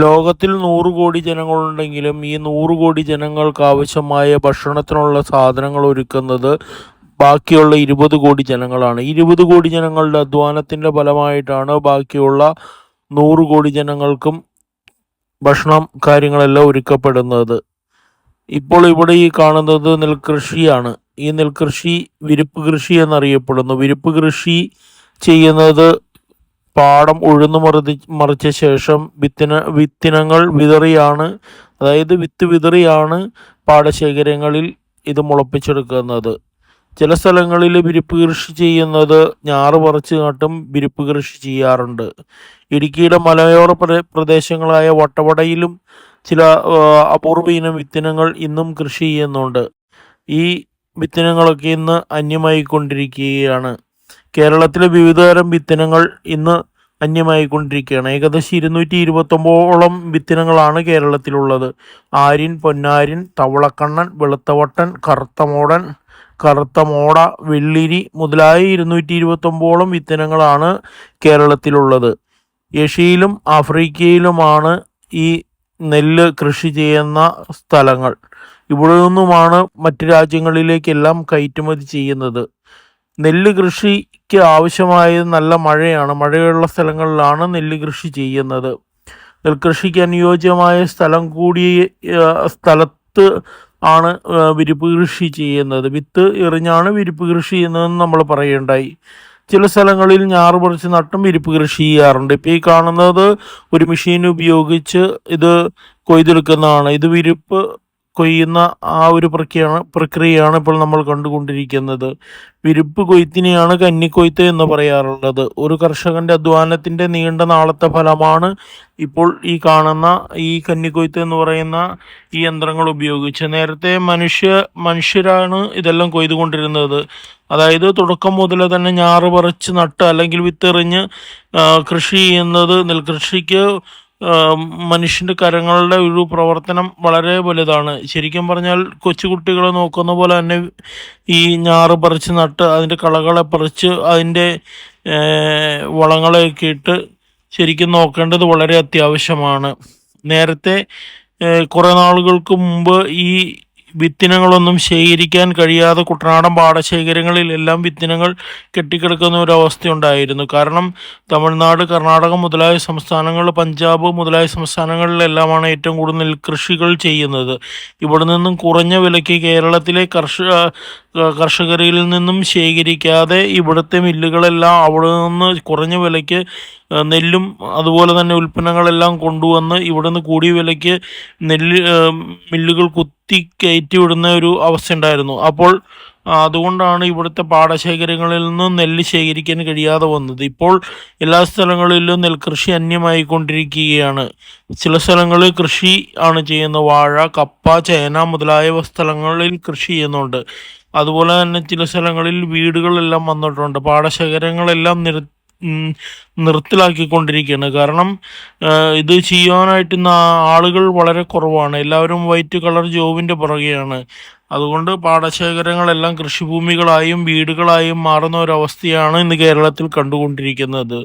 ലോകത്തിൽ 100 കോടി ജനങ്ങളുണ്ടെങ്കിലും ഈ 100 കോടി ജനങ്ങൾക്ക് ആവശ്യമായ ഭക്ഷണത്തിനുള്ള സാധനങ്ങൾ ഒരുക്കുന്നത് ബാക്കിയുള്ള 20 കോടി ജനങ്ങളാണ്. 20 കോടി ജനങ്ങളുടെ അധ്വാനത്തിൻ്റെ ഫലമായിട്ടാണ് ബാക്കിയുള്ള 100 കോടി ജനങ്ങൾക്കും ഭക്ഷണം കാര്യങ്ങളെല്ലാം ഒരുക്കപ്പെടുന്നത്. ഇപ്പോൾ ഇവിടെ ഈ കാണുന്നത് നെൽകൃഷിയാണ്. ഈ നെൽകൃഷി വിരിപ്പ് കൃഷി എന്നറിയപ്പെടുന്നു. വിരിപ്പ് കൃഷി ചെയ്യുന്നത് പാടം ഉഴുതു മറിച്ച ശേഷം വിത്തിനങ്ങൾ വിതറിയാണ്, അതായത് വിത്ത് വിതറിയാണ് പാടശേഖരങ്ങളിൽ ഇത് മുളപ്പിച്ചെടുക്കുന്നത്. ചില സ്ഥലങ്ങളിൽ വിരിപ്പ് കൃഷി ചെയ്യുന്നത് ഞാറ് പറിച്ച് നട്ടും വിരിപ്പ് കൃഷി ചെയ്യാറുണ്ട്. ഇടുക്കിയുടെ മലയോര പ്രദേശങ്ങളായ വട്ടവടയിലും ചില അപൂർവ ഇനം വിത്തിനങ്ങൾ ഇന്നും കൃഷി ചെയ്യുന്നുണ്ട്. ഈ വിത്തിനങ്ങളൊക്കെ ഇന്ന് അന്യമായിക്കൊണ്ടിരിക്കുകയാണ്. കേരളത്തിലെ വിവിധതരം വിത്തിനങ്ങൾ ഇന്ന് അന്യമായിക്കൊണ്ടിരിക്കുകയാണ്. ഏകദേശം 229ഓളം വിത്തിനങ്ങളാണ് കേരളത്തിലുള്ളത്. ആര്യൻ, പൊന്നാര്യൻ, തവളക്കണ്ണൻ, വെളുത്തവട്ടൻ, കറുത്ത മോട, വെള്ളിരി മുതലായ 229ഓളം വിത്തിനങ്ങളാണ് കേരളത്തിലുള്ളത്. ഏഷ്യയിലും ആഫ്രിക്കയിലുമാണ് ഈ നെല്ല് കൃഷി ചെയ്യുന്ന സ്ഥലങ്ങൾ. ഇവിടെ നിന്നുമാണ് മറ്റ് രാജ്യങ്ങളിലേക്കെല്ലാം കയറ്റുമതി ചെയ്യുന്നത്. നെല്ല് കൃഷിക്ക് ആവശ്യമായത് നല്ല മഴയാണ്. മഴയുള്ള സ്ഥലങ്ങളിലാണ് നെല്ല് കൃഷി ചെയ്യുന്നത്. നെൽകൃഷിക്ക് അനുയോജ്യമായ സ്ഥലം കൂടിയ സ്ഥലത്ത് ആണ് വിരിപ്പ് കൃഷി ചെയ്യുന്നത്. വിത്ത് എറിഞ്ഞാണ് വിരിപ്പ് കൃഷി ചെയ്യുന്നതെന്ന് നമ്മൾ പറയുണ്ടായി. ചില സ്ഥലങ്ങളിൽ ഞാറ് പറിച്ച് നട്ടും വിരിപ്പ് കൃഷി ചെയ്യാറുണ്ട്. ഇപ്പോൾ ഈ കാണുന്നത് ഒരു മെഷീൻ ഉപയോഗിച്ച് ഇത് കൊയ്തെടുക്കുന്നതാണ്. ഇത് വിരിപ്പ് കൊയ്യുന്ന ആ ഒരു പ്രക്രിയയാണ് ഇപ്പോൾ നമ്മൾ കണ്ടുകൊണ്ടിരിക്കുന്നത്. വിരിപ്പ് കൊയ്ത്തിനെയാണ് കന്നിക്കൊയ്ത്ത് എന്ന് പറയാറുള്ളത്. ഒരു കർഷകൻ്റെ അധ്വാനത്തിൻ്റെ നീണ്ട നാളത്തെ ഫലമാണ് ഇപ്പോൾ ഈ കാണുന്ന ഈ കന്നിക്കൊയ്ത്ത് എന്ന് പറയുന്ന ഈ യന്ത്രങ്ങൾ ഉപയോഗിച്ച്. നേരത്തെ മനുഷ്യരാണ് ഇതെല്ലാം കൊയ്തുകൊണ്ടിരുന്നത്. അതായത് തുടക്കം മുതൽ തന്നെ ഞാറ് പറിച്ച് നട്ട് അല്ലെങ്കിൽ വിത്തെറിഞ്ഞ് കൃഷി ചെയ്യുന്നത് നെൽകൃഷിക്ക് മനുഷ്യൻ്റെ കരങ്ങളുടെ ഒരു പ്രവർത്തനം വളരെ വലുതാണ്. ശരിക്കും പറഞ്ഞാൽ കൊച്ചുകുട്ടികളെ നോക്കുന്ന പോലെ തന്നെ ഈ ഞാറ് പറിച്ച് നട്ട് അതിൻ്റെ കളകളെ പറിച്ച് അതിൻ്റെ വളങ്ങളെയൊക്കെ ഇട്ട് ശരിക്കും നോക്കേണ്ടത് വളരെ അത്യാവശ്യമാണ്. നേരത്തെ കുറേ നാളുകൾക്ക് മുമ്പ് ഈ വിത്തിനങ്ങളൊന്നും ശേഖരിക്കാൻ കഴിയാതെ കുട്ടനാടൻ പാടശേഖരങ്ങളിലെല്ലാം വിത്തിനങ്ങൾ കെട്ടിക്കിടക്കുന്ന ഒരവസ്ഥയുണ്ടായിരുന്നു. കാരണം തമിഴ്നാട്, കർണാടക മുതലായ സംസ്ഥാനങ്ങൾ, പഞ്ചാബ് മുതലായ സംസ്ഥാനങ്ങളിലെല്ലാമാണ് ഏറ്റവും കൂടുതൽ നെൽകൃഷികൾ ചെയ്യുന്നത്. ഇവിടെ നിന്നും കുറഞ്ഞ വിലയ്ക്ക് കേരളത്തിലെ കർഷകരിൽ നിന്നും ശേഖരിക്കാതെ ഇവിടുത്തെ മില്ലുകളെല്ലാം അവിടെ നിന്ന് കുറഞ്ഞ വിലയ്ക്ക് നെല്ലും അതുപോലെ തന്നെ ഉൽപ്പന്നങ്ങളെല്ലാം കൊണ്ടുവന്ന് ഇവിടുന്ന് കൂടിയ വിലയ്ക്ക് മില്ലുകൾ കുത്തി കയറ്റി വിടുന്ന ഒരു അവസ്ഥ ഉണ്ടായിരുന്നു. അപ്പോൾ അതുകൊണ്ടാണ് ഇവിടുത്തെ പാടശേഖരങ്ങളിൽ നിന്ന് നെല്ല് ശേഖരിക്കാൻ കഴിയാതെ വന്നത്. ഇപ്പോൾ എല്ലാ സ്ഥലങ്ങളിലും നെൽകൃഷി അന്യമായിക്കൊണ്ടിരിക്കുകയാണ്. ചില സ്ഥലങ്ങളിൽ കൃഷി ആണ് ചെയ്യുന്നത്. വാഴ, കപ്പ, ചേന മുതലായ സ്ഥലങ്ങളിൽ കൃഷി ചെയ്യുന്നുണ്ട്. അതുപോലെ തന്നെ ചില സ്ഥലങ്ങളിൽ വീടുകളെല്ലാം വന്നിട്ടുണ്ട്. പാടശേഖരങ്ങളെല്ലാം നിർത്തലാക്കിക്കൊണ്ടിരിക്കുകയാണ്. കാരണം ഇത് ചെയ്യാനായിട്ട് ആളുകൾ വളരെ കുറവാണ്. എല്ലാവരും വൈറ്റ് കളർ ജോബിൻ്റെ പുറകെയാണ്. അതുകൊണ്ട് പാടശേഖരങ്ങളെല്ലാം കൃഷിഭൂമികളായും വീടുകളായും മാറുന്ന ഒരവസ്ഥയാണ് ഇന്ന് കേരളത്തിൽ കണ്ടുകൊണ്ടിരിക്കുന്നത്.